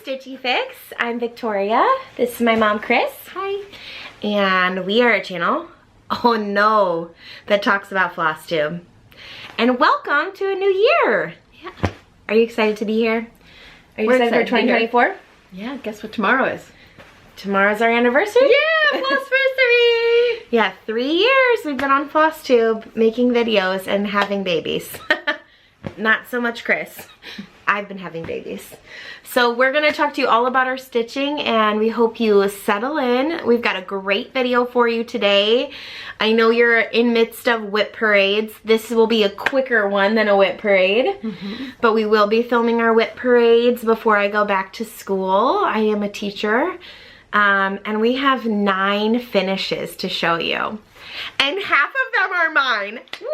Stitchy Fix. I'm Victoria. This is my mom, Chris. Hi. And we are a channel, oh no, that talks about Flosstube. And welcome to a new year. Yeah. Are you excited to be here? Are you excited for 2024? Yeah, guess what tomorrow is? Tomorrow's our anniversary. Yeah, Flossversary! Yeah, 3 years we've been on Flosstube making videos and having babies. Not so much Chris. I've been having babies. So we're gonna talk to you all about our stitching and we hope you settle in. We've got a great video for you today. I know you're in midst of whip parades. This will be a quicker one than a whip parade, but we will be filming our whip parades before I go back to school. I am a teacher. And we have 9 finishes to show you. And half of them are mine. Woo!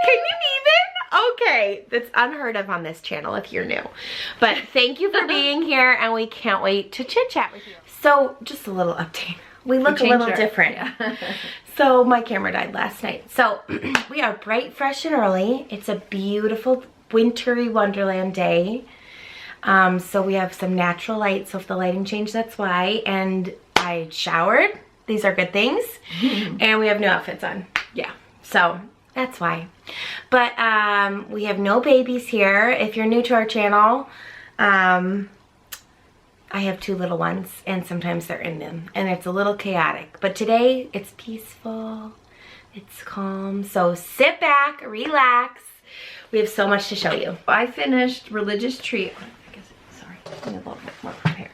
Can you even? Okay, that's unheard of on this channel if you're new. But thank you for being here and we can't wait to chit chat with you. So just a little update. We look a little different. Yeah. So my camera died last night. So we are bright, fresh, and early. It's a beautiful wintry wonderland day. So we have some natural light, so if the lighting changed, that's why. And I showered. These are good things. And we have new outfits on. Yeah, so that's why. But we have no babies here. If you're new to our channel, I have 2 little ones, and sometimes they're in them. And it's a little chaotic. But today, it's peaceful. It's calm. So sit back, relax. We have so much to show you. I finished Religious Trio. I'm a little bit more prepared.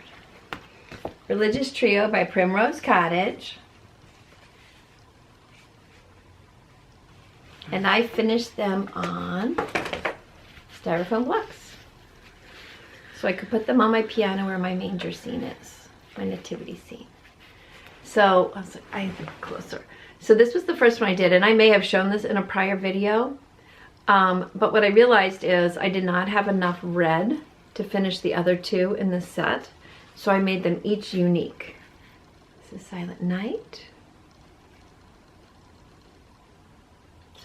Religious Trio by Primrose Cottage. And I finished them on styrofoam blocks. So I could put them on my piano where my manger scene is. My nativity scene. So I was like, I have to get closer. So this was the first one I did, and I may have shown this in a prior video. But what I realized is I did not have enough red to finish the other 2 in the set, so I made them each unique. This is Silent Night.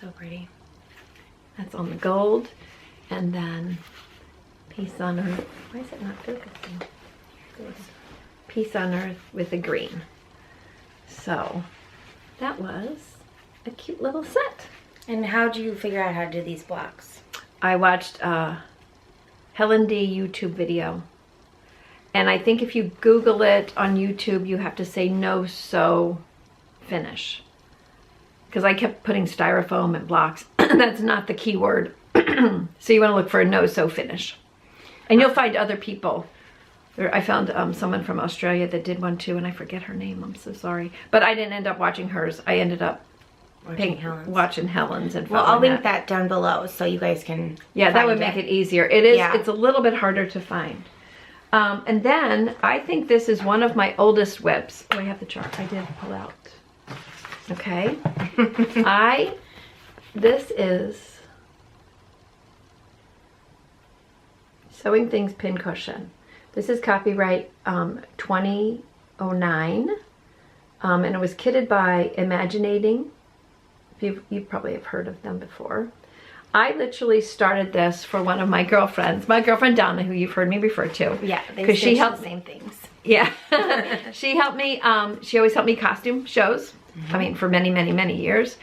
So pretty. That's on the gold, and then Peace on Earth. Why is it not focusing? Here it goes. Peace on Earth with the green. So that was a cute little set. And how do you figure out how to do these blocks? I watched Helen D YouTube video, and I think if you Google it on YouTube you have to say no sew finish, because I kept putting styrofoam and blocks. That's not the key word. So you want to look for a no sew finish, and you'll find other people. I found someone from Australia that did one too, and I forget her name. I'm so sorry, but I didn't end up watching hers. I ended up watching Helen's. And well, I'll link that down below so you guys can that would make it easier. It is, it's a little bit harder to find. And then I think this is one of my oldest whips. Oh, I have the chart. I did pull out. Okay. This is Sewing Things Pin Cushion. This is copyright 2009. And it was kitted by Imaginating. You probably have heard of them before. I literally started this for one of my girlfriends, Donna, who you've heard me refer to. Yeah, because she helped the same things. Yeah, she helped me. She always helped me costume shows. I mean, for many, many, many years.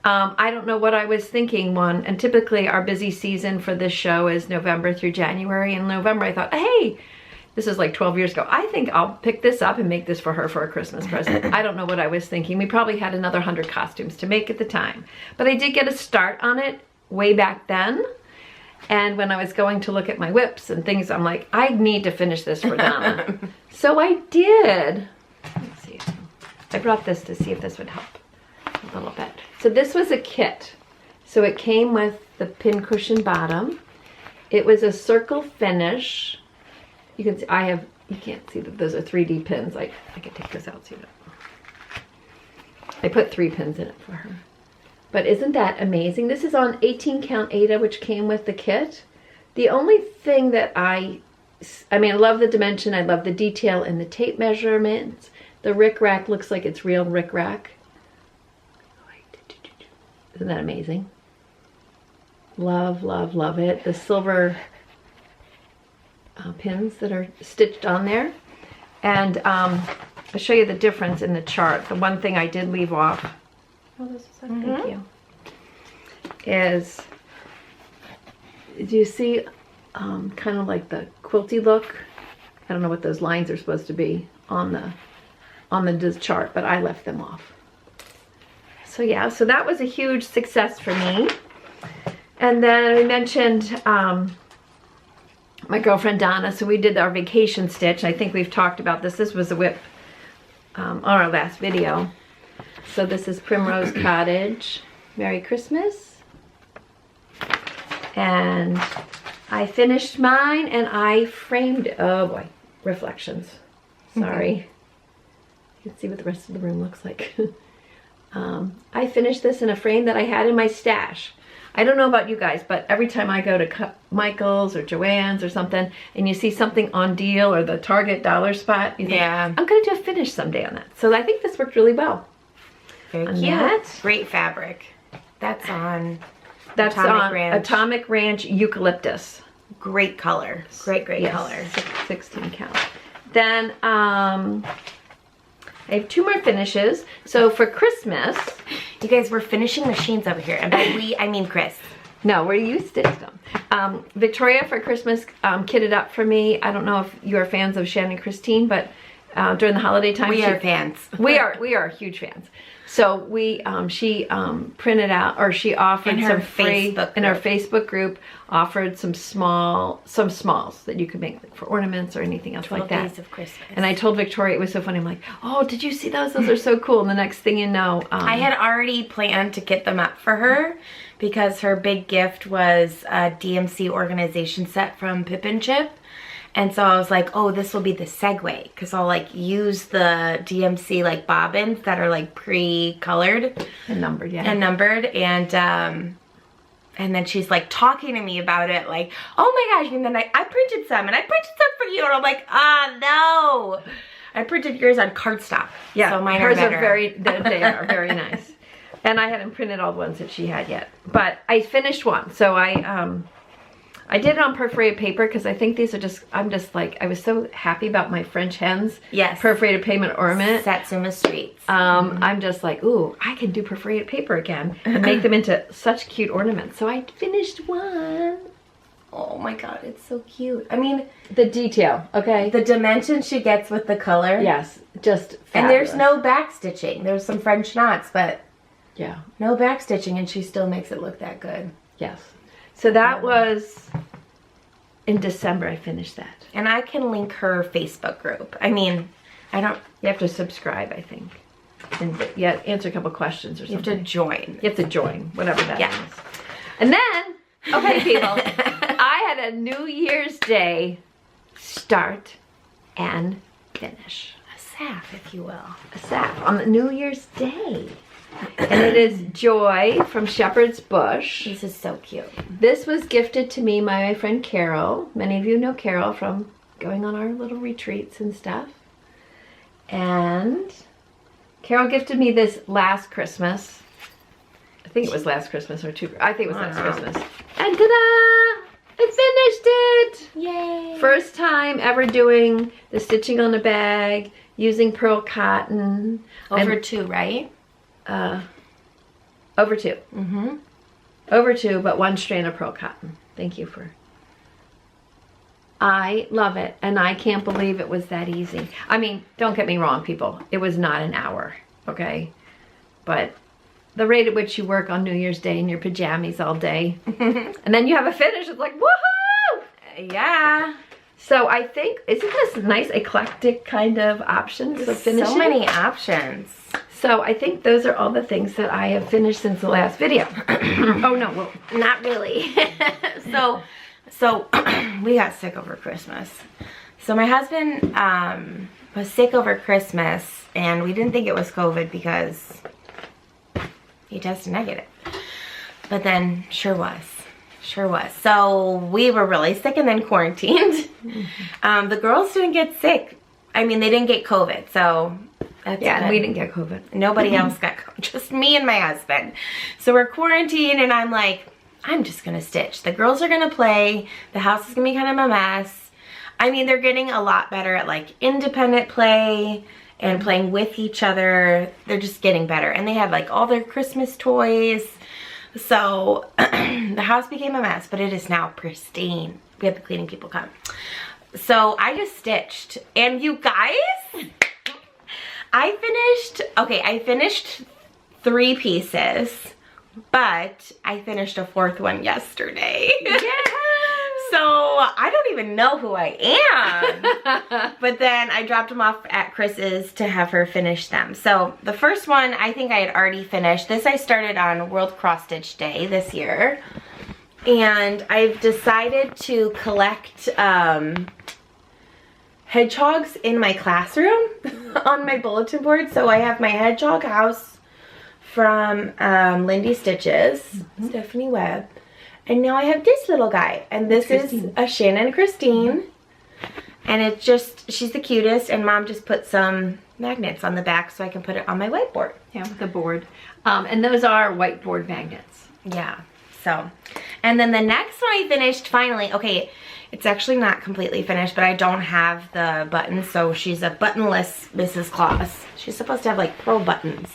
I don't know what I was thinking and typically our busy season for this show is November through January. In November, I thought, hey, this is like 12 years ago. I think I'll pick this up and make this for her for a Christmas present. I don't know what I was thinking. We probably had another 100 costumes to make at the time. But I did get a start on it way back then. And when I was going to look at my whips and things, I'm like, I need to finish this for Donna. So I did. Let's see. I brought this to see if this would help a little bit. So this was a kit. So it came with the pin cushion bottom. It was a circle finish. You can see you can't see that those are 3D pins. I can take this out so you know. I put 3 pins in it for her. But isn't that amazing? This is on 18 count Aida, which came with the kit. The only thing that I mean, I love the dimension. I love the detail in the tape measurements. The rickrack looks like it's real rickrack. Isn't that amazing? Love, love, love it. The silver pins that are stitched on there. And I'll show you the difference in the chart. The one thing I did leave off, thank you, is, do you see kind of like the quilty look? I don't know what those lines are supposed to be on the chart, but I left them off. So yeah, so that was a huge success for me. And then I mentioned my girlfriend Donna, so we did our vacation stitch. I think we've talked about this. This was a whip on our last video. So this is Primrose Cottage. Merry Christmas. And I finished mine and I framed, oh boy, reflections. Sorry. You can see what the rest of the room looks like. I finished this in a frame that I had in my stash. I don't know about you guys, but every time I go to Michael's or Joann's or something, and you see something on deal or the Target dollar spot, you think, I'm going to do a finish someday on that. So I think this worked really well. Very cute. Great fabric. That's on Atomic Ranch Eucalyptus. Great color. Great color. 16 count. Then I have 2 more finishes. So for Christmas, you guys, we're finishing machines over here, and by we, I mean Chris. No, where you stitched them. Victoria for Christmas kitted up for me. I don't know if you're fans of Shannon and Christine, but during the holiday time, we are fans. we are huge fans. So she printed out, or she offered in some free in our Facebook group, offered some smalls that you could make like, for ornaments or anything else like that. 12 Days of Christmas. And I told Victoria, it was so funny. I'm like, oh, did you see those? Those are so cool. And the next thing you know, I had already planned to get them up for her because her big gift was a DMC organization set from Pip and Chip. And so I was like, oh, this will be the segue, because I'll like use the DMC like bobbins that are like pre-colored and numbered, yeah, and then she's like talking to me about it, like, oh my gosh, and then I printed some, and I printed some for you, and I'm like, no, I printed yours on cardstock. Yeah, so mine hers are better. they are very nice, and I hadn't printed all the ones that she had yet, but I finished one, so I did it on perforated paper because I think these are just, I was so happy about my French hens. Yes. Perforated payment ornament. Satsuma Streets. I'm just like, ooh, I can do perforated paper again and make them into such cute ornaments. So I finished one. Oh my God, it's so cute. I mean, the detail, okay? The dimension she gets with the color. Yes, just fabulous. And there's no back stitching. There's some French knots, but yeah, no back stitching, and she still makes it look that good. Yes. So that was in December. I finished that. And I can link her Facebook group. I mean, you have to subscribe, I think. And answer a couple questions or something. You have to join. You have to join, whatever that is. And then, okay, people, I had a New Year's Day start and finish. A sap, if you will. A sap on the New Year's Day. And it is Joy from Shepherd's Bush. This is so cute. This was gifted to me by my friend Carol. Many of you know Carol from going on our little retreats and stuff. And Carol gifted me this last Christmas. I think it was last Christmas or two. I think it was last Christmas. And ta-da! I finished it! Yay! First time ever doing the stitching on the bag, using pearl cotton. Over 2, right? Over 2. Mm-hmm. Over 2, but 1 strand of pearl cotton. Thank you for... I love it, and I can't believe it was that easy. I mean, don't get me wrong, people. It was not an hour, okay? But the rate at which you work on New Year's Day in your pajamas all day, and then you have a finish, it's like, woohoo! Yeah. So I think, isn't this nice eclectic kind of options of finishing? So many options. So I think those are all the things that I have finished since the last video. Oh no, well, not really. So we got sick over Christmas. So my husband was sick over Christmas, and we didn't think it was COVID because he tested negative. But then sure was. Sure was. So we were really sick and then quarantined. The girls didn't get sick. I mean, they didn't get COVID, so that's yeah, good. we didn't get COVID. Nobody else got COVID, just me and my husband. So we're quarantined, and I'm like, I'm just gonna stitch. The girls are gonna play. The house is gonna be kind of a mess. I mean, they're getting a lot better at like independent play and playing with each other. They're just getting better. And they have like all their Christmas toys. So the house became a mess, but it is now pristine. We had the cleaning people come. So I just stitched. And you guys, I finished 3 pieces, but I finished a 4th one yesterday. Yeah. So I don't even know who I am. But then I dropped them off at Chris's to have her finish them. So the first one, I think I had already finished. This I started on World Cross Stitch Day this year. And I've decided to collect hedgehogs in my classroom on my bulletin board. So I have my hedgehog house from Lindy Stitches, Stephanie Webb. And now I have this little guy, and this is a Shannon Christine, and it's just, she's the cutest, and Mom just put some magnets on the back so I can put it on my whiteboard. Yeah, with the board. And those are whiteboard magnets. Yeah, so, and then the next one I finished finally, okay, it's actually not completely finished, but I don't have the buttons, so she's a buttonless Mrs. Claus. She's supposed to have like pearl buttons.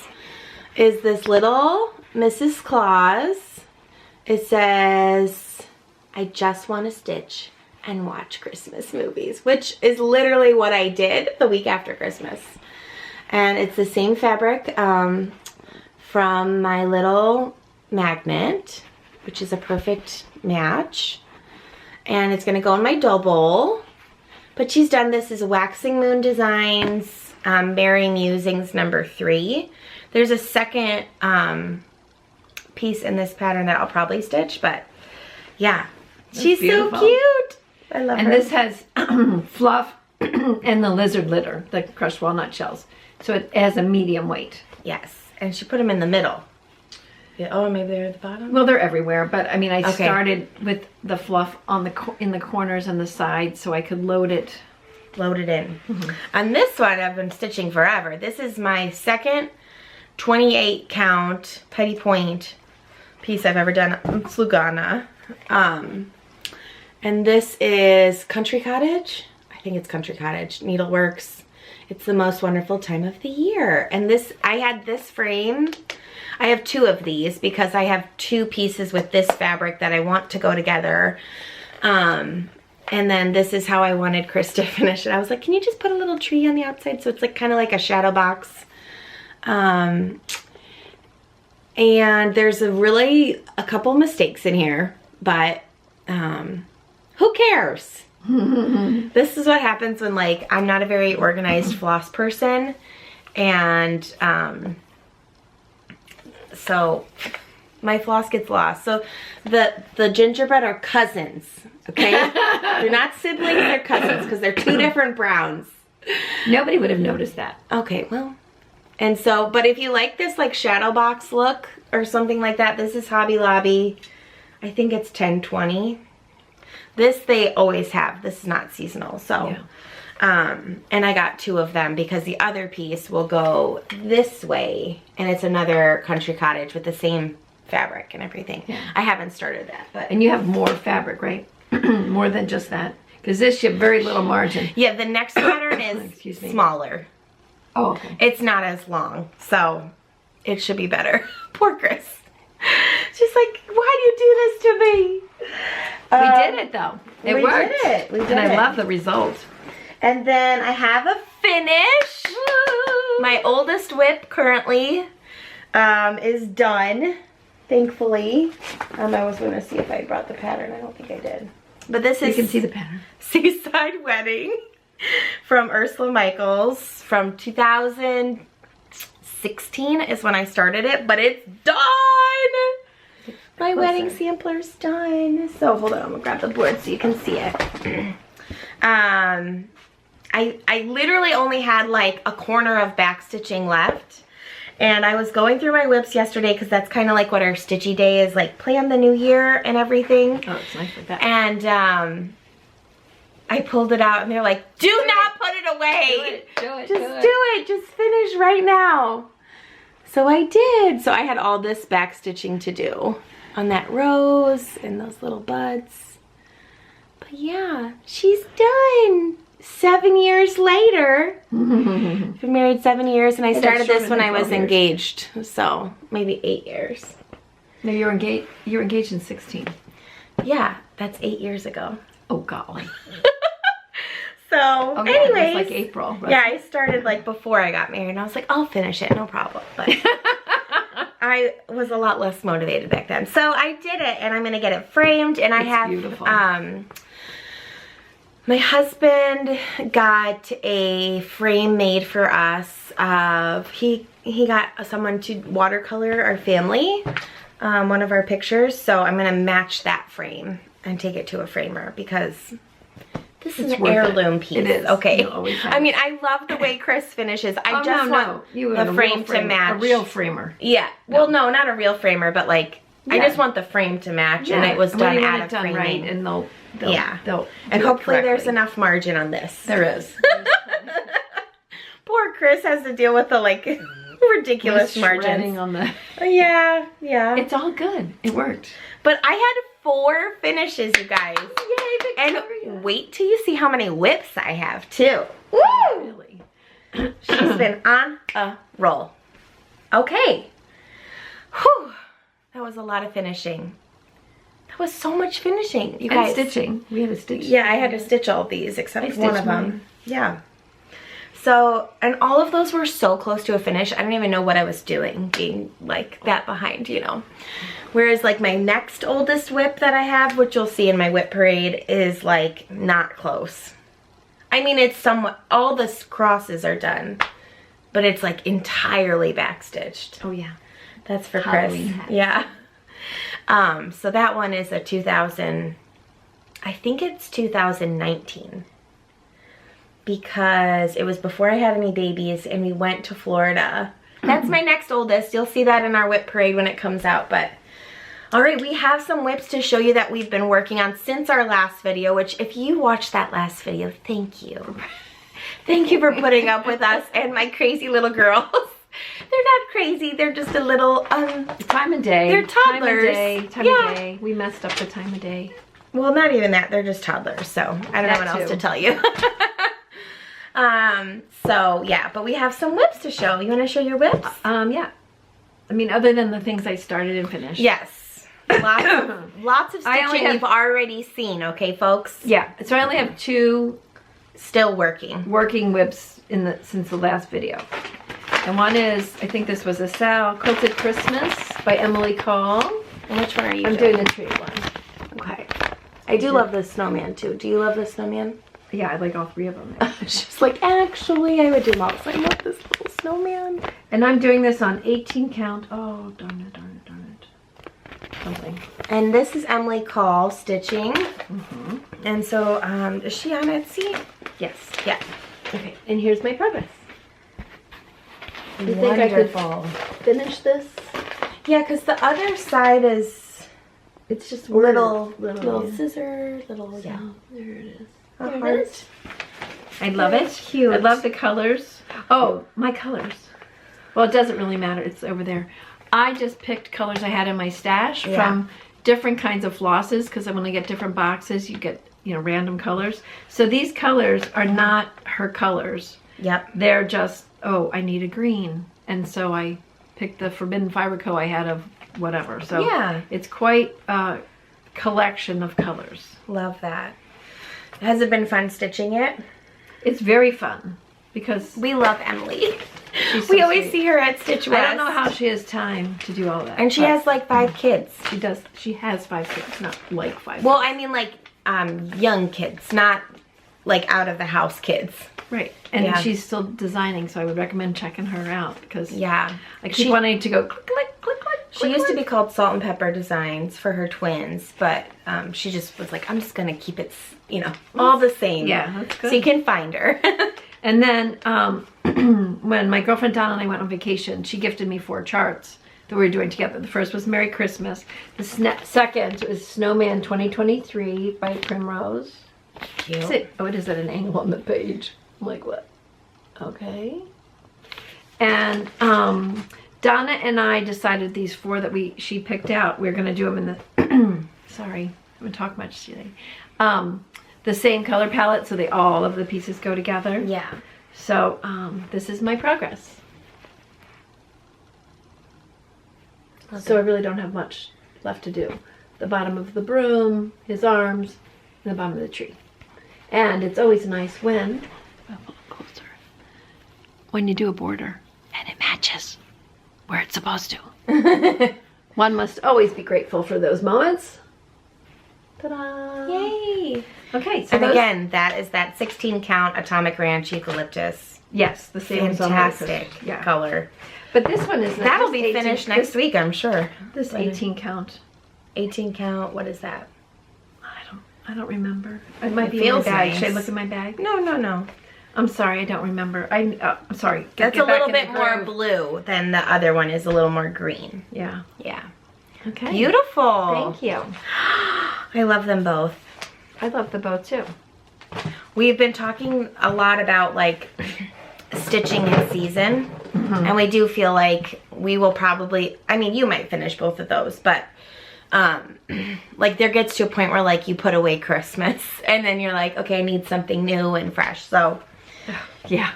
Is this little Mrs. Claus. It says, I just want to stitch and watch Christmas movies, which is literally what I did the week after Christmas. And it's the same fabric from my little magnet, which is a perfect match. And it's going to go in my dough bowl. But she's done this as Waxing Moon Designs, Merry Musings #3. There's a second piece in this pattern that I'll probably stitch, but yeah, she's so cute. I love her. And this has fluff and the lizard litter, the crushed walnut shells, so it has a medium weight. Yes, and she put them in the middle. Yeah, oh, maybe they're at the bottom. Well, they're everywhere, but I mean, I started with the fluff on in the corners and the sides, so I could load it in. On this one, I've been stitching forever. This is my second 28 count petty point piece I've ever done on Slugana. And this is Country Cottage. I think it's Country Cottage Needleworks. It's the most wonderful time of the year. And this, I had this frame. I have 2 of these because I have 2 pieces with this fabric that I want to go together. And then this is how I wanted Chris to finish it. I was like, can you just put a little tree on the outside so it's like kind of like a shadow box? And there's a couple mistakes in here, but who cares? This is what happens when like I'm not a very organized floss person, and so my floss gets lost. So the gingerbread are cousins, okay? They're not siblings, they're cousins because they're 2 different browns. Nobody would have noticed that. Okay, well. And so, but if you like this like shadow box look or something like that, this is Hobby Lobby. I think it's 10/20. This they always have. This is not seasonal. So, yeah. And I got 2 of them because the other piece will go this way, and it's another Country Cottage with the same fabric and everything. Yeah. I haven't started that, but. And you have more fabric, right? More than just that. Because this you have very little margin. Yeah, the next pattern is smaller. Oh, okay. It's not as long, so it should be better. Poor Chris. She's like, why do you do this to me? We did it though. It worked. We did it. And I love the result. And then I have a finish. Woo! My oldest whip currently is done, thankfully. I was going to see if I brought the pattern. I don't think I did. But this is... You can see the pattern. Seaside Wedding from Ursula Michaels from 2016 is when I started it, but it's done. My wedding sampler's done. So hold on, I'm gonna grab the board so you can see it. I literally only had like a corner of back stitching left, and I was going through my whips yesterday because that's kind of like what our stitchy day is, like plan the new year and everything. Oh, it's nice like that. And I pulled it out and they're like, do not put it away. Just do it. Just finish right now. So I did. So I had all this back stitching to do on that rose and those little buds. But yeah, she's done. 7 years later. Been married 7 years, and I started this when I was engaged. So maybe 8 years. No, you were engaged in 16. Yeah, that's 8 years ago. Oh golly. So yeah, anyways, it was like April. Yeah, I started like before I got married, and I was like, I'll finish it, no problem. But I was a lot less motivated back then. So I did it, and I'm gonna get it framed, and I have beautiful. My husband got a frame made for us. He got someone to watercolor our family, one of our pictures. So I'm gonna match that frame and take it to a framer because this is an heirloom piece. It is. Okay. I mean, I love the way Chris finishes. I just want the frame to match. A real framer. Yeah. No. Well, no, not a real framer, but like I just want the frame to match, and it was done out of framing. Right, and they'll and hopefully there's enough margin on this. There is. Poor Chris has to deal with the like ridiculous margins on the. Yeah. It's all good. It worked. But I had 4 finishes, you guys. Yay, Victoria. And wait till you see how many whips I have too. Woo! Really? She's been on a roll. Okay. Whew. That was a lot of finishing. That was so much finishing, you guys. And stitching. We had to stitch. Yeah, I had to stitch all these except one of them. Yeah. So, and all of those were so close to a finish. I don't even know what I was doing being like that behind, you know. Whereas like my next oldest whip that I have, which you'll see in my whip parade, is like not close. I mean, it's somewhat, all the crosses are done, but it's like entirely backstitched. Oh yeah. That's for Chris. Yeah. So that one is a 2019. Because it was before I had any babies and we went to Florida. That's my next oldest. You'll see that in our whip parade when it comes out. But all right, we have some whips to show you that we've been working on since our last video, which if you watched that last video, thank you. Thank you for putting up with us and my crazy little girls. They're not crazy, they're just a little, time of day. They're toddlers. Time of day. We messed up the time of day. Well, not even that, they're just toddlers, so I don't know what else to tell you. So yeah, but we have some whips to show. You want to show your whips? Yeah. I mean, other than the things I started and finished. Yes. Lots of stitching you've already seen, okay, folks? Yeah. So I only have 2 still working whips since the last video. And one is, I think this was a Sal Quilted Christmas by Emily Call. And which one are you I'm doing the tree one. Okay. I do love this snowman too. Do you love this snowman? Yeah, I like all 3 of them. She's like, actually, I would do mouse. I love this little snowman. And I'm doing this on 18 count. Oh, darn it. Something. And this is Emily Call stitching. And so, is she on Etsy? Yes. Yeah. Okay, and here's my progress. You think I could finish this? Yeah, because the other side is, it's just little yeah. scissor, little, yeah. There it is. A heart. I love it. Cute. I love the colors. Oh, my colors. Well, it doesn't really matter. It's over there. I just picked colors I had in my stash from different kinds of flosses, because when I get different boxes, you get, you know, random colors. So these colors are not her colors. Yep. They're just, oh, I need a green. And so I picked the Forbidden Fiber Co. I had of whatever. So yeah, it's quite a collection of colors. Love that. Has it been fun stitching it? It's very fun because we love Emily. We always see her at Stitch West. I don't know how she has time to do all that. And she has like 5 kids. She does. She has 5 kids, not like 5. Well, I mean like young kids, not like out of the house kids. Right. And she's still designing, so I would recommend checking her out because I keep wanting to go click, click, click, click. She used to be called Salt and Pepper Designs for her twins, but she just was like, I'm just gonna keep it, you know, all the same. Yeah, that's good. So you can find her. And then when my girlfriend Donna and I went on vacation, she gifted me 4 charts that we were doing together. The first was Merry Christmas. The second was Snowman 2023 by Primrose. Cute. Oh, it is at an angle on the page. I'm like, what? Okay. And Donna and I decided these 4 that she picked out, we were going to do them in the... Sorry, I haven't talked much today. the same color palette, so all of the pieces go together. Yeah. So this is my progress. So I really don't have much left to do. The bottom of the broom, his arms, and the bottom of the tree. And it's always nice when, a little closer, when you do a border and it matches where it's supposed to. One must always be grateful for those moments. Ta-da! Yay! Okay, so And again, that is that 16 count Atomic Ranch Eucalyptus. yes, the same Fantastic color. But this one is That'll be finished next week, I'm sure. This 18 count. 18 count, what is that? I don't remember. It might be in my feels bag. nice. Should I look in my bag? No. I'm sorry, I don't remember. I'm sorry. That's a little bit more blue than the other one is a little more green. Yeah. Yeah. Okay. Beautiful. Thank you. I love them both. I love the bow too. We've been talking a lot about like stitching in season. And we do feel like we will probably, I mean, you might finish both of those, but like there gets to a point where like you put away Christmas and then you're like, okay, I need something new and fresh. So yeah.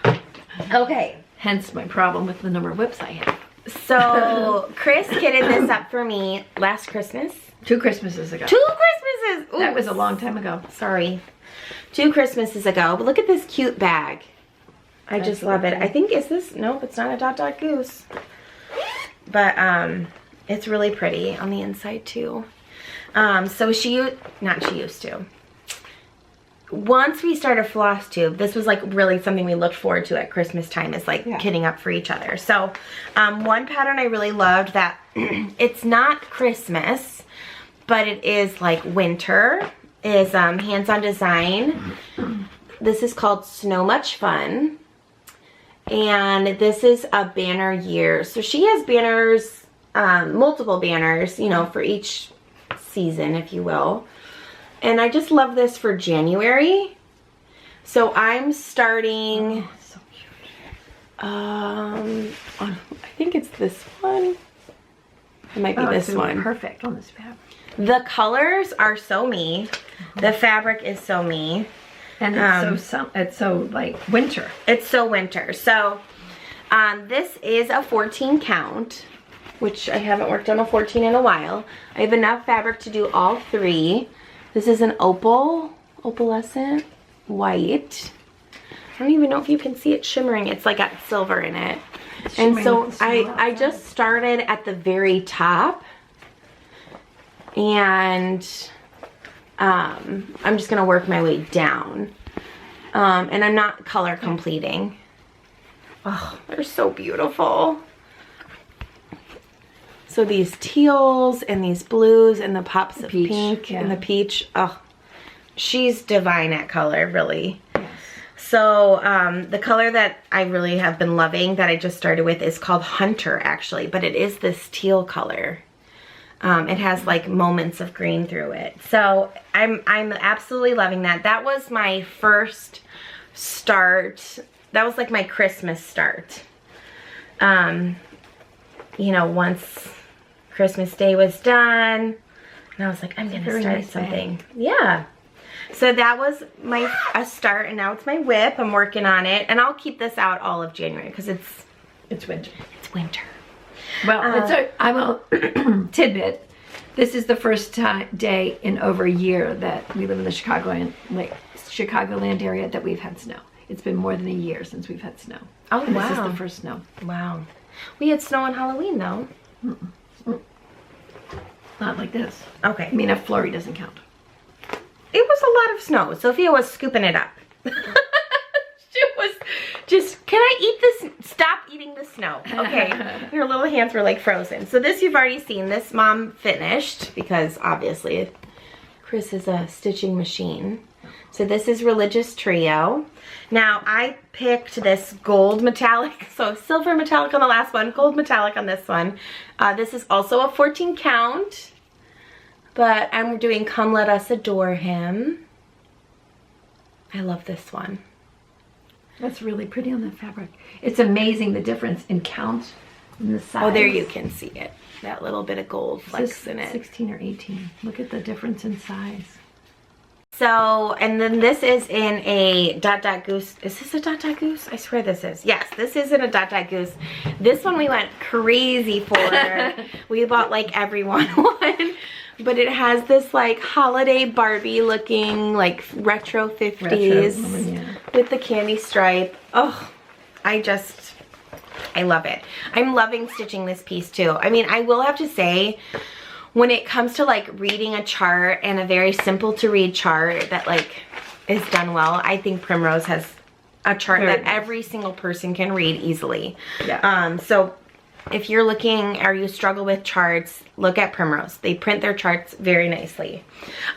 Okay. Hence my problem with the number of whips I have. So Chris kitted this up for me last Christmas. 2 Christmases ago. 2 Christmases. Ooh, That was a long time ago. sorry. 2 Christmases ago. But look at this cute bag. I just love it. I think, is this, nope, it's not a dot dot goose. But it's really pretty on the inside too. So not she used to. Once we started Flosstube, this was like really something we looked forward to at Christmas time, is like kitting up for each other. So one pattern I really loved that it's not Christmas, but it is like winter, is Hands-On Design. This is called Snow Much Fun. And this is a banner year. So she has banners, multiple banners, you know, for each season, if you will. And I just love this for January. So I'm starting, So cute. I think it's this one. It might be this it's one. Perfect on this fabric. The colors are so me. The fabric is so me. And it's so like winter. It's so winter. So this is a 14 count, which I haven't worked on a 14 in a while. I have enough fabric to do all 3. This is an opalescent white. I don't even know if you can see it shimmering. It's like got silver in it. And so I just started at the very top, and I'm just gonna work my way down. And I'm not color completing. Oh, they're so beautiful. So these teals and these blues and the pops of pink and the peach. Oh, she's divine at color, really. Yes. So the color that I really have been loving that I just started with is called Hunter, actually, but it is this teal color. It has like moments of green through it. So I'm absolutely loving that. That was my first start. That was like my Christmas start. You know, once Christmas Day was done, and I was like, I'm gonna start something. Yeah. So that was a start, and now it's my whip. I'm working on it, and I'll keep this out all of January because it's winter. It's winter. Well, I'm a tidbit. This is the first day in over a year that we live in the Chicagoland area that we've had snow. It's been more than a year since we've had snow. Oh, and wow. This is the first snow. Wow. We had snow on Halloween, though. Not like this. Okay. I mean, a flurry doesn't count. It was a lot of snow. Sophia was scooping it up. She was just, can I eat this? Stop eating the snow. Okay. Her little hands were like frozen. So this you've already seen. This Mom finished because obviously Chris is a stitching machine. So this is Religious Trio. Now I picked this gold metallic, so silver metallic on the last one, gold metallic on this one. This is also a 14 count, but I'm doing Come Let Us Adore Him. I love this one. That's really pretty on that fabric. It's amazing the difference in count and the size. Oh, there you can see it. That little bit of gold flecks in it. 16 or 18. Look at the difference in size. So, and then this is in a dot dot goose. Is this a dot dot goose? I swear this is. Yes, this is in a dot dot goose. This one we went crazy for. We bought like everyone one. But it has this like holiday Barbie looking like retro 50s with the candy stripe. Oh, I love it. I'm loving stitching this piece too. I mean, I will have to say, when it comes to like reading a chart and a very simple to read chart that like is done well, I think Primrose has a chart that every single person can read easily. Yeah. So if you're looking or you struggle with charts, look at Primrose. They print their charts very nicely.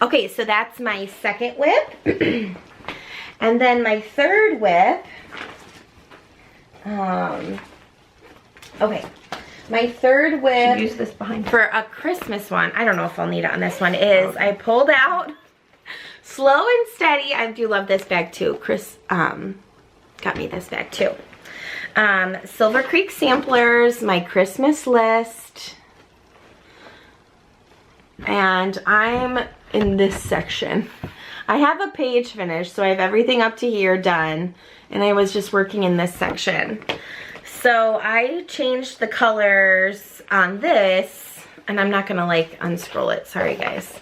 Okay, so that's my second whip. And then my third whip, okay. My third whip, use this behind for a Christmas one, I don't know if I'll need it on this one, is I pulled out Slow and Steady. I do love this bag too. Chris got me this bag too. Silver Creek Samplers, my Christmas list. And I'm in this section. I have a page finished, so I have everything up to here done. And I was just working in this section. So I changed the colors on this, and I'm not gonna like unscroll it, sorry guys.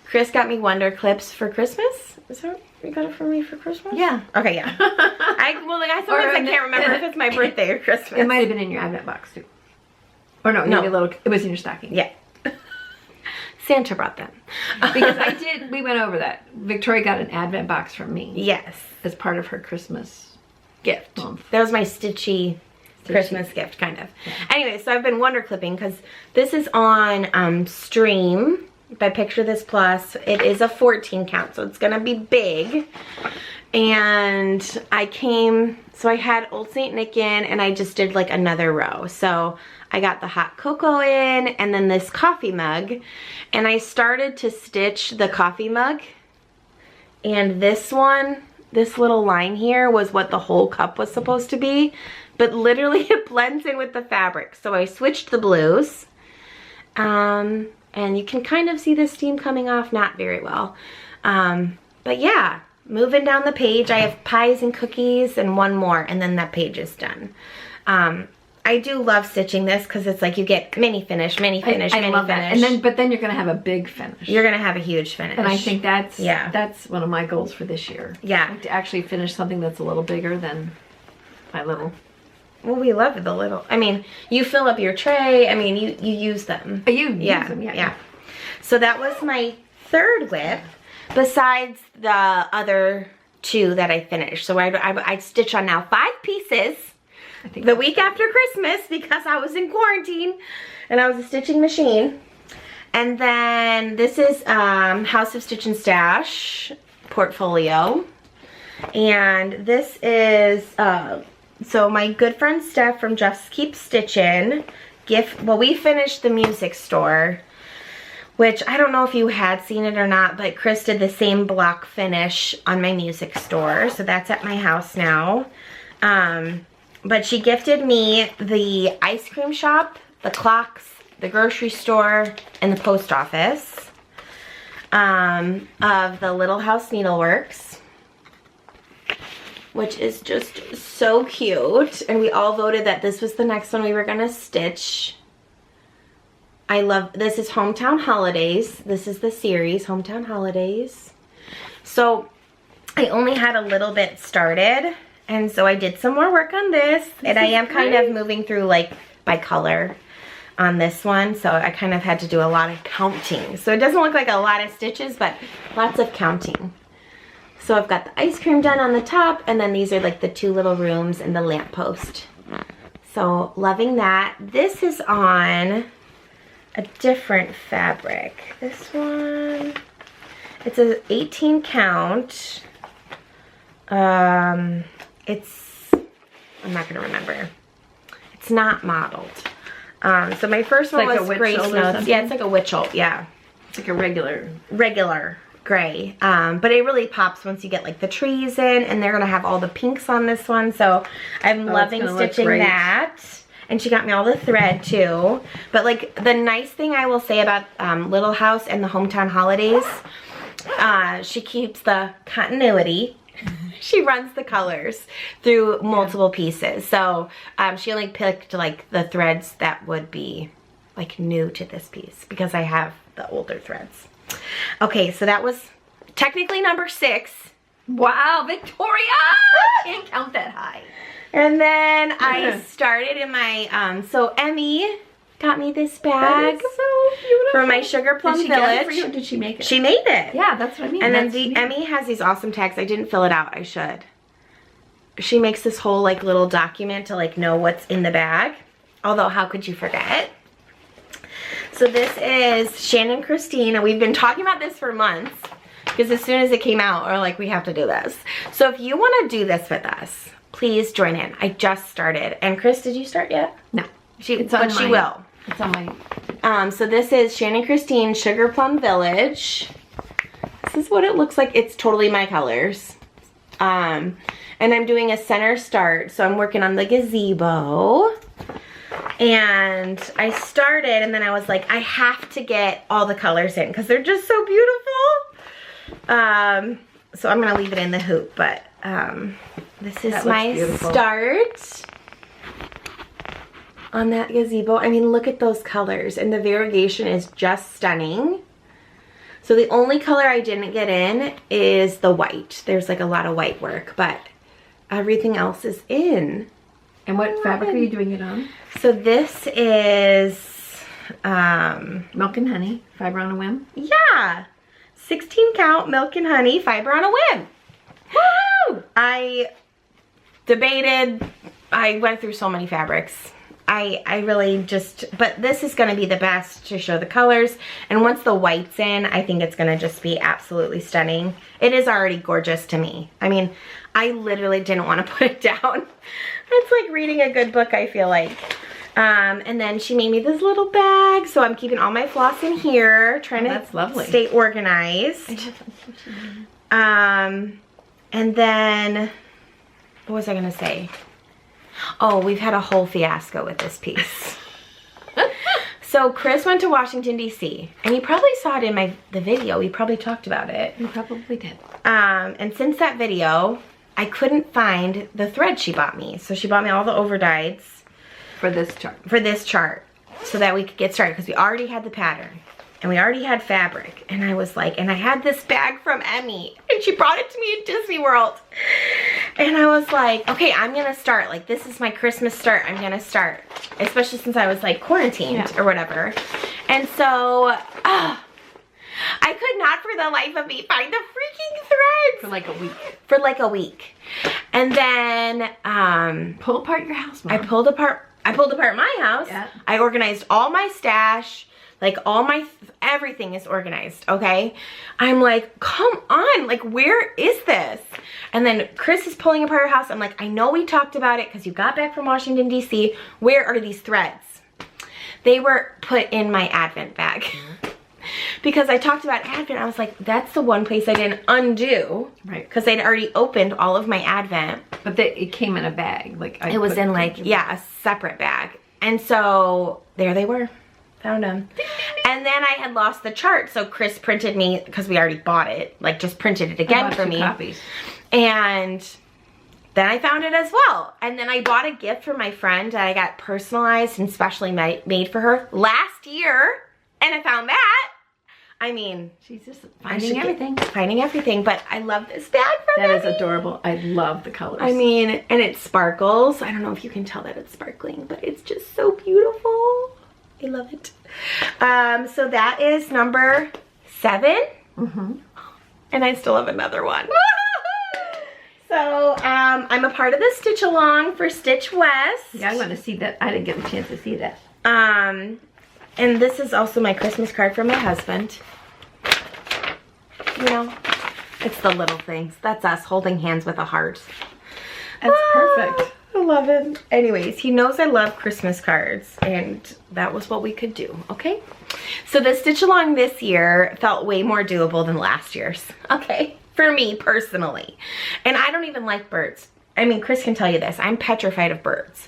Chris got me Wonder Clips for Christmas. Is that what you got it for me for Christmas? Yeah. Okay, yeah. I can't remember if it's my birthday or Christmas. It might have been in your advent box too. Or no, maybe a little, it was in your stocking. Yeah. Santa brought them. Because we went over that. Victoria got an advent box from me. Yes. As part of her Christmas gift. month. That was my Stitchy Christmas gift, kind of. Yeah. Anyway, so I've been wonder clipping because this is on Stream by Picture This Plus. It is a 14 count, so it's gonna be big. And so I had Old St. Nick in, and I just did like another row. So I got the hot cocoa in, and then this coffee mug, and I started to stitch the coffee mug. And this one, this little line here was what the whole cup was supposed to be. But literally it blends in with the fabric. So I switched the blues. And you can kind of see the steam coming off, not very well. But yeah, moving down the page, I have pies and cookies and one more, and then that page is done. I do love stitching this because it's like you get mini finish, mini finish, mini finish. And but then you're gonna have a big finish. You're gonna have a huge finish. And I think that's one of my goals for this year. Yeah. Like to actually finish something that's a little bigger than my little. Well, we love the little. I mean, you fill up your tray. I mean, you use them. You use them, yeah. So that was my third whip, besides the other two that I finished. So I stitch on now 5 pieces the week after Christmas because I was in quarantine and I was a stitching machine. And then this is House of Stitch and Stash portfolio. And this is... so my good friend Steph from Just Keep Stitchin' we finished the music store, which I don't know if you had seen it or not, but Chris did the same block finish on my music store, so that's at my house now. But she gifted me the ice cream shop, the clocks, the grocery store, and the post office of the Little House Needleworks, which is just so cute. And we all voted that this was the next one we were gonna stitch. This is Hometown Holidays. This is the series, Hometown Holidays. So I only had a little bit started, and so I did some more work on this. And I am kind of moving through like by color on this one, so I kind of had to do a lot of counting. So it doesn't look like a lot of stitches, but lots of counting. So I've got the ice cream done on the top, and then these are like the 2 little rooms and the lamppost. So loving that. This is on a different fabric. This one, it's an 18 count. I'm not gonna remember. It's not modeled. So my first one was Grace Notes. Yeah, it's like a Witchell, yeah. It's like a regular gray, but it really pops once you get like the trees in, and they're gonna have all the pinks on this one, so I'm loving stitching that. And she got me all the thread too. But like the nice thing I will say about Little House and the Hometown Holidays She keeps the continuity. She runs the colors through multiple pieces. So she only picked like the threads that would be like new to this piece because I have the older threads. Okay, so that was technically number 6. Wow, Victoria! Can't count that high. And then I started in my, so Emmy got me this bag. That is so beautiful. For my Sugarplum Village. For you, or did she make it? She made it. Yeah, that's what I mean. And then Emmy has these awesome tags. I didn't fill it out. I should. She makes this whole like little document to like know what's in the bag. Although, how could you forget? So this is Shannon Christine, and we've been talking about this for months because as soon as it came out, we're like, we have to do this. So if you want to do this with us, please join in. I just started. And Chris, did you start yet? No. She will. It's on my... So this is Shannon Christine Sugarplum Village. This is what it looks like. It's totally my colors. And I'm doing a center start. So I'm working on the gazebo. And I started and then I was like, I have to get all the colors in because they're just so beautiful. So I'm going to leave it in the hoop. But this is my start on that gazebo. I mean, look at those colors. And the variegation is just stunning. So the only color I didn't get in is the white. There's like a lot of white work, but everything else is in. And what fabric are you doing it on? So this is Milk and Honey, Fiber on a Whim. Yeah, 16 count Milk and Honey, Fiber on a Whim. Woo! I debated. I went through so many fabrics. I really just, but this is going to be the best to show the colors. And once the white's in, I think it's going to just be absolutely stunning. It is already gorgeous to me. I mean, I literally didn't want to put it down. It's like reading a good book, I feel like. And then she made me this little bag. So I'm keeping all my floss in here, trying to stay organized. And then, what was I going to say? Oh, we've had a whole fiasco with this piece. So Chris went to Washington, D.C. And you probably saw it in the video. We probably talked about it. You probably did. And since that video, I couldn't find the thread she bought me. So she bought me all the overdyes. For this chart. For this chart. So that we could get started. Because we already had the pattern. And we already had fabric. And I was like, and I had this bag from Emmy. And she brought it to me at Disney World. And I was like, okay, I'm going to start. Like, this is my Christmas start. I'm going to start. Especially since I was like quarantined or whatever. And so, I could not for the life of me find the freaking threads. For like a week. For like a week. And then, pull apart your house, Mom. I pulled apart my house. Yeah. I organized all my stash. Like all my, everything is organized, okay? I'm like, come on, like where is this? And then Chris is pulling apart her house. I'm like, I know we talked about it because you got back from Washington, D.C. Where are these threads? They were put in my Advent bag. Because I talked about Advent, I was like, that's the one place I didn't undo. Right. Because I'd already opened all of my Advent. But it came in a bag. Like it was in like, yeah, a separate bag. And so there they were. Found them. And then I had lost the chart, so Chris printed me, because we already bought it, like just printed it again for me. Copies. And then I found it as well. And then I bought a gift for my friend that I got personalized and specially made for her last year, and I found that. I mean, she's just finding everything. Finding everything, but I love this bag from That is adorable. I love the colors. I mean, and it sparkles. I don't know if you can tell that it's sparkling, but it's just so beautiful. I love it. So that is number 7. And I still have another one. So I'm a part of the Stitch Along for Stitch West. Yeah, I want to see that. I didn't get a chance to see that. And this is also my Christmas card from my husband. You know, it's the little things. That's us holding hands with a heart. That's perfect. I love it. Anyways, he knows I love Christmas cards, and that was what we could do, okay? So the Stitch Along this year felt way more doable than last year's, okay? For me, personally. And I don't even like birds. I mean, Chris can tell you this. I'm petrified of birds.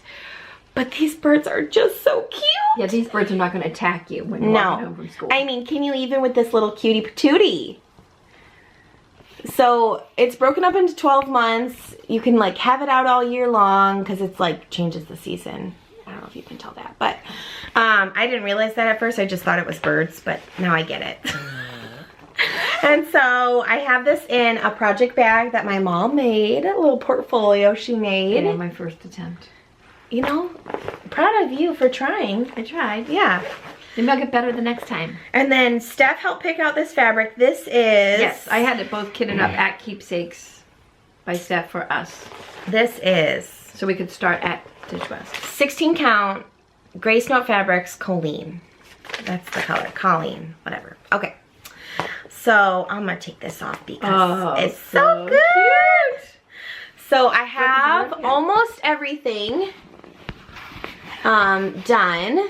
But these birds are just so cute. Yeah, these birds are not going to attack you when you're walking home from school. I mean, can you even with this little cutie patootie? So it's broken up into 12 months. You can like have it out all year long because it's like changes the season. I don't know if you can tell that, but I didn't realize that at first. I just thought it was birds, but now I get it. And so I have this in a project bag that my mom made, a little portfolio she made. Yeah, my first attempt. You know, proud of you for trying. I tried. Yeah. Maybe I'll get better the next time. And then Steph helped pick out this fabric. This is... Yes, I had it both kitted up at Keepsakes by Steph for us. This is... So we could start at Stitch West. 16 count, Grace Note Fabrics, Colleen. That's the color, Colleen, whatever. Okay. So I'm gonna take this off because it's so good. Cute. So I have almost everything done.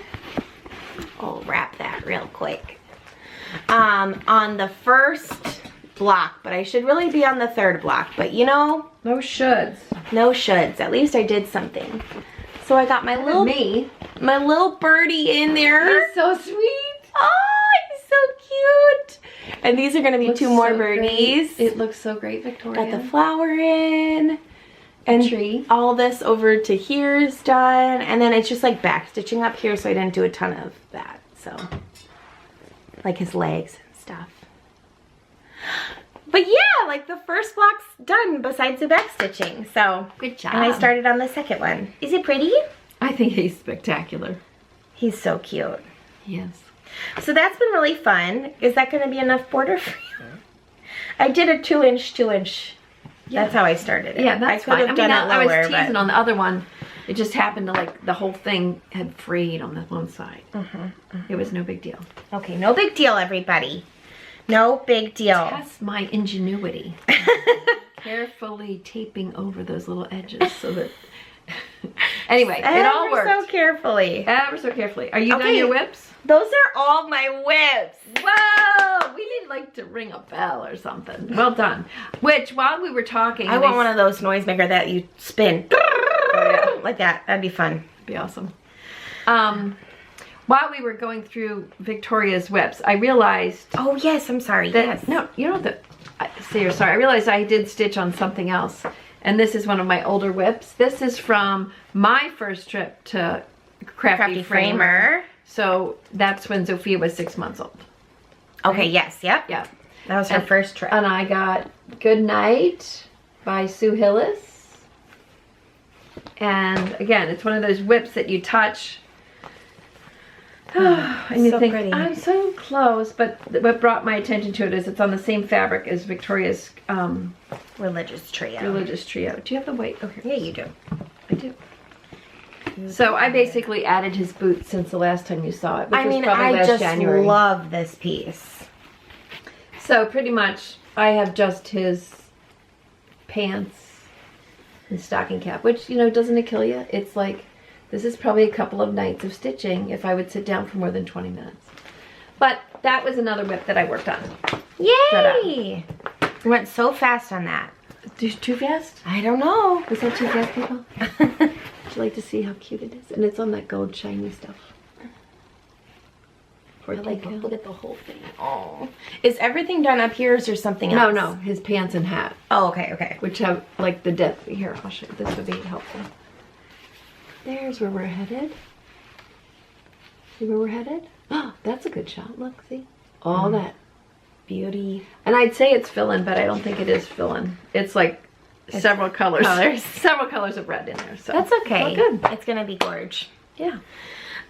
I'll wrap that real quick. On the first block, but I should really be on the third block. But you know, no shoulds. No shoulds. At least I did something. So I got my my little birdie in there. He's so sweet. Oh, he's so cute. And these are gonna be two more birdies. Great. It looks so great, Victoria. Got the flower in. And tree. All this over to here is done. And then it's just like back stitching up here, so I didn't do a ton of that. So, like his legs and stuff. But yeah, like the first block's done besides the back stitching. So, good job. And I started on the second one. Is it pretty? I think he's spectacular. He's so cute. Yes. So that's been really fun. Is that going to be enough border for you? I did a 2-inch, 2-inch. Yeah. That's how I started it. Yeah, that's fine. I mean, I was teasing but... on the other one. It just happened to like the whole thing had frayed on the one side. It was no big deal. Okay, no big deal, everybody. No big deal. Test my ingenuity. Carefully taping over those little edges so that... Anyway, it all worked. Ever so carefully. Ever so carefully. Are you done your whips? Those are all my whips. Whoa! We need like to ring a bell or something. Well done. Which, while we were talking... I want one of those noisemaker that you spin. Oh, yeah. Like that. That'd be fun. Be awesome. While we were going through Victoria's whips, I realized... Oh, yes. I'm sorry. That, yes. No, you don't have to say you're sorry. I realized I did stitch on something else. And this is one of my older whips. This is from my first trip to Crafty Framer. So that's when Sophia was 6 months old. Okay, right? yes, yep. Yeah. That was her first trip. And I got Good Night by Sue Hillis. And again, it's one of those whips that you touch. And you think, pretty. I'm so close, but what brought my attention to it is it's on the same fabric as Victoria's Religious Trio. Religious Trio. Do you have the white? Okay. Yeah, you do. I do. So I basically added his boots since the last time you saw it, which was probably last January. I just love this piece. So pretty much I have just his pants and stocking cap, which, you know, doesn't it kill you? It's like, this is probably a couple of nights of stitching if I would sit down for more than 20 minutes. But that was another whip that I worked on. Yay! We went so fast on that. Too fast? I don't know. Was that too fast, people? Would you like to see how cute it is? And it's on that gold shiny stuff. Look at the whole thing. Oh. Is everything done up here or is there something else? No, his pants and hat. Oh, okay, okay. Which have like the depth. Here, I'll show you. This would be helpful. There's where we're headed. See where we're headed? Oh, that's a good shot. Look, see? All that beauty. And I'd say it's fill-in, but I don't think it is fill-in. It's like several colors. Several colors of red in there. So that's okay. Good. It's gonna be gorge. Yeah.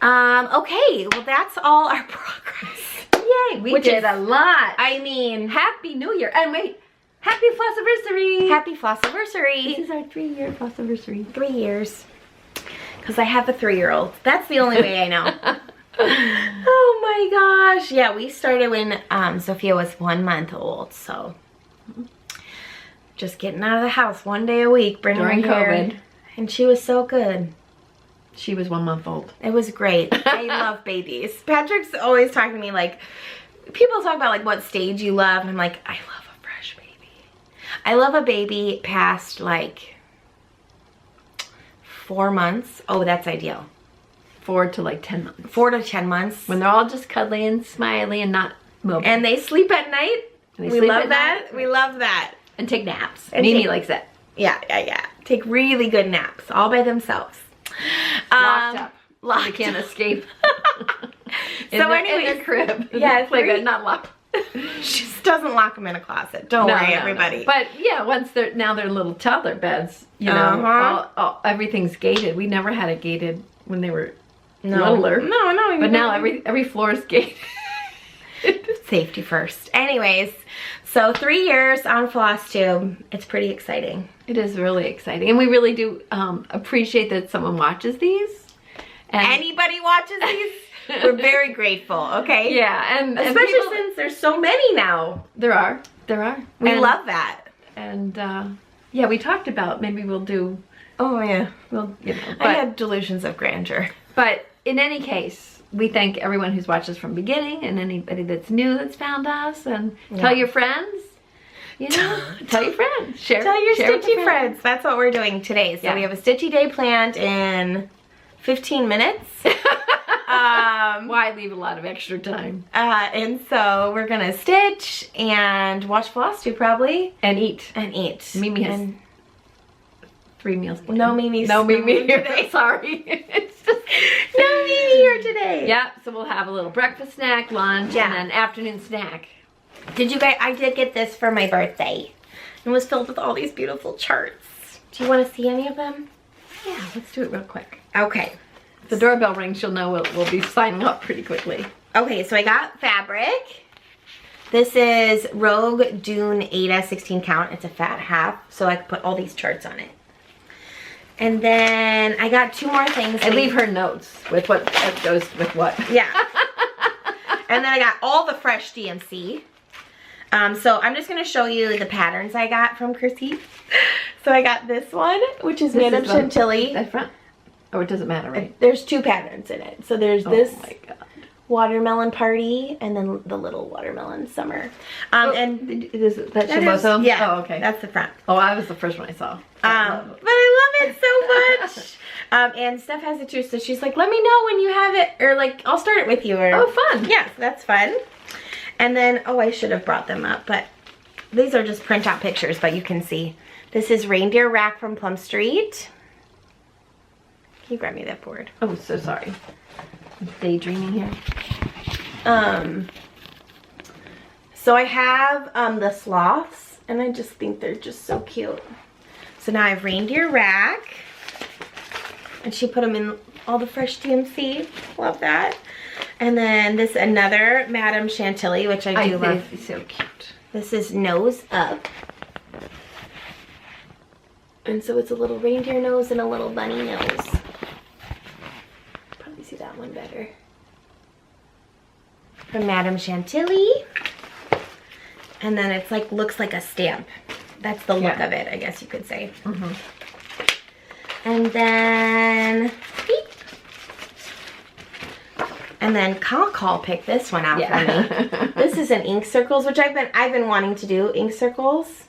Okay, well that's all our progress. Yay, we did a lot. I mean, Happy New Year. And wait, Happy Flossiversary. Happy Flossiversary. This is our 3-year Flossiversary. 3 years. Because I have a 3-year-old. That's the only way I know. Oh my gosh. Yeah, we started when Sophia was 1 month old, so just getting out of the house 1 day a week, bringing her here. During COVID. And she was so good. She was 1 month old. It was great. I love babies. Patrick's always talking to me like, people talk about like what stage you love, and I'm like, I love a fresh baby. I love a baby past like 4 months. Oh, that's ideal. 4 to like 10 months. 4 to 10 months. When they're all just cuddly and smiley and not mobile. And they sleep at night. And they We sleep love at that. night We love that. and take naps. And Mimi take- likes that. Yeah. Take really good naps all by themselves. Locked up. Locked. They can't escape. So in anyways, their crib. yeah, like three- not locked. She just doesn't lock them in a closet. Don't worry, everybody. But yeah, once they're little toddler beds, you know, Uh-huh. everything's gated. We never had it gated when they were No. littler. No. But now every floor is gated. Safety first. Anyways, so 3 years on Flosstube. It's pretty exciting. It is really exciting, and we really do appreciate that someone watches these. And Anybody watches these, we're very grateful. Okay. yeah, and Especially people, since there's so many now. there are. We And- love that. And yeah, we talked about maybe we'll do. Oh yeah. Well, you know, I had delusions of grandeur. But in any case, we thank everyone who's watched us from the beginning and anybody that's new that's found us. And tell your friends, you know, tell your friends. Share Tell your share with Stitchy your friends. That's what we're doing today. So Yeah. we have a Stitchy day planned in 15 minutes. Why leave a lot of extra time? And so we're going to stitch and watch Flosstube probably. And eat. And eat. Mimi has And 3 meals planned. no Mimi's No Mimi here. today. Sorry. It's just... No Mimi here today. Yeah, so we'll have a little breakfast snack, lunch, Yeah. and then afternoon snack. Did you guys, I did get this for my birthday. It was filled with all these beautiful charts. Do you want to see any of them? Yeah, let's do it real quick. Okay. If the doorbell rings, she'll know we'll be signing up pretty quickly. Okay, so I got fabric. This is Rogue Dune Ada 16 count. It's a fat half, so I can put all these charts on it. And then I got 2 more things. And leave her notes with what goes with what. Yeah. And then I got all the fresh DMC. So I'm just going to show you the patterns I got from Chrissy. So I got this one, which is made of Chantilly. That front? Oh, it doesn't matter, right? There's 2 patterns in it. So there's this Oh my god. watermelon party and then the little watermelon summer. And Is that that show both is, of them? yeah, Oh, okay. that's the front. Oh, I was the first one I saw. But I love it so much. And Steph has it too, so she's like, let me know when you have it, or like, I'll start it with you. Or, Oh, fun. Yeah, so that's fun. And then, oh, I should have brought them up, but these are just print out pictures, but you can see. This is Reindeer Rack from Plum Street. Can you grab me that board? Oh, so sorry. Daydreaming here. So I have the sloths, and I just think they're just so cute. So now I have Reindeer Rack, and she put them in all the fresh DMC. Love that. And then this another Madame Chantilly, which I do love. It's so cute. This is Nose Up. And so it's a little reindeer nose and a little bunny nose. Probably see that one better. From Madame Chantilly. And then it's like, looks like a stamp. That's the look of it, I guess you could say. Mm-hmm. And then, beep. And then Call picked this one out for me. This is an ink circles, which I've been wanting to do ink circles.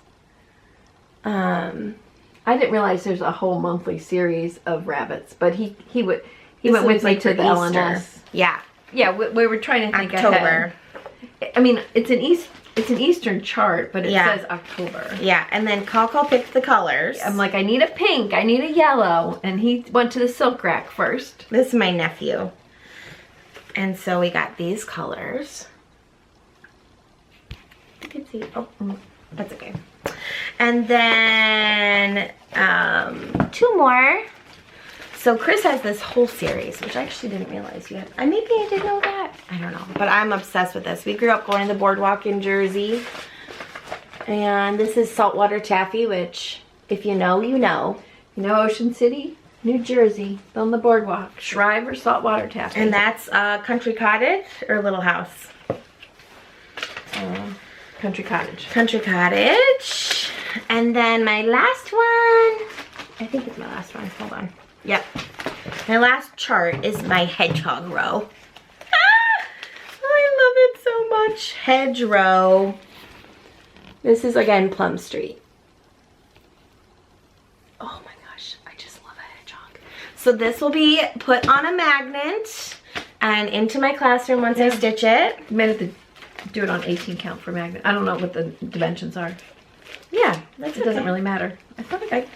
I didn't realize there's a whole monthly series of rabbits, but he went with me to the LNS. Yeah. Yeah, we were trying to think October. ahead. I mean, it's an Eastern chart, but it says October. Yeah, and then Call picked the colors. I'm like, I need a pink, I need a yellow, and he went to the silk rack first. This is my nephew. And so we got these colors. You can see, oh, that's okay. And then 2 more. So Chris has this whole series, which I actually didn't realize you had. Maybe I didn't know that. I don't know, but I'm obsessed with this. We grew up going to the boardwalk in Jersey. And this is Saltwater Taffy, which if you know, you know. You know Ocean City, New Jersey, on the boardwalk, Shriver Saltwater Taffy. And that's Country Cottage or Little House? Country Cottage. Country Cottage. And then my last one, I think it's my last one. Hold on. Yep. My last chart is my hedgehog row. Ah, I love it so much. Hedgerow. This is again Plum Street. Oh my gosh, I just love a hedgehog. So this will be put on a magnet and into my classroom once I stitch it. You made it the do it on 18 count for magnet. I don't know what the dimensions are. Yeah, that's It doesn't really matter. I feel like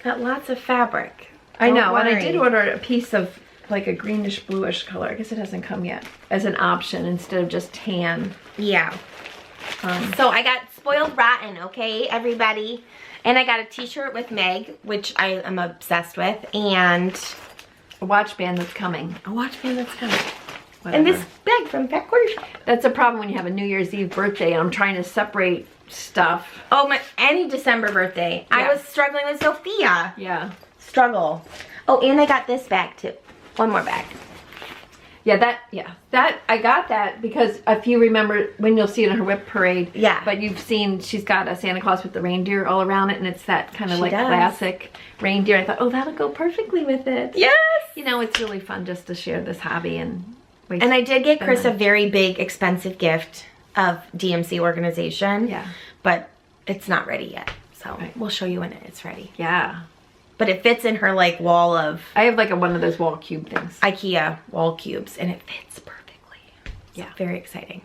got lots of fabric. I know, Don't and I did worry. order a piece of like a greenish bluish color. I guess it hasn't come yet as an option instead of just tan. Yeah. So I got Spoiled Rotten, okay, everybody? And I got a t-shirt with Meg, which I am obsessed with, and A watch band that's coming. a watch band that's coming. Whatever. And this bag from Pet Quarter Shop. That's a problem when you have a New Year's Eve birthday and I'm trying to separate stuff. Oh, any December birthday. I Yeah. was struggling with Sophia. Yeah. Struggle. Oh, and I got this bag too. One more bag. Yeah, that I got that because if you remember when you'll see it in her whip parade. Yeah. But you've seen she's got a Santa Claus with the reindeer all around it, and it's that kind of She like does. classic reindeer. I thought, oh, that'll go perfectly with it. Yes! You know, it's really fun just to share this hobby and waste. And I did get spend Chris a money. very big, expensive gift of DMC organization. Yeah. But it's not ready yet. So Right. we'll show you when it's ready. Yeah. But it fits in her like wall of I have like one of those wall cube things. IKEA wall cubes, and it fits perfectly. So Yeah. very exciting.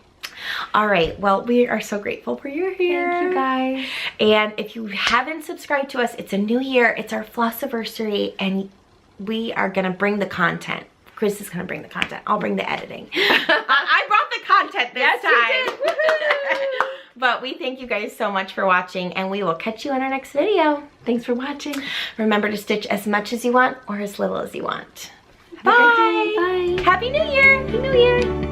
All right, well, we are so grateful for you here. Thank you guys. And if you haven't subscribed to us, it's a new year, it's our Flossiversary, and we are gonna bring the content. Chris is gonna bring the content. I'll bring the editing. I brought the content this Yes, you time. did. Woohoo! But we thank you guys so much for watching, and we will catch you in our next video. Thanks for watching. Remember to stitch as much as you want or as little as you want. Have a great day. Bye. Happy New Year! Happy New Year!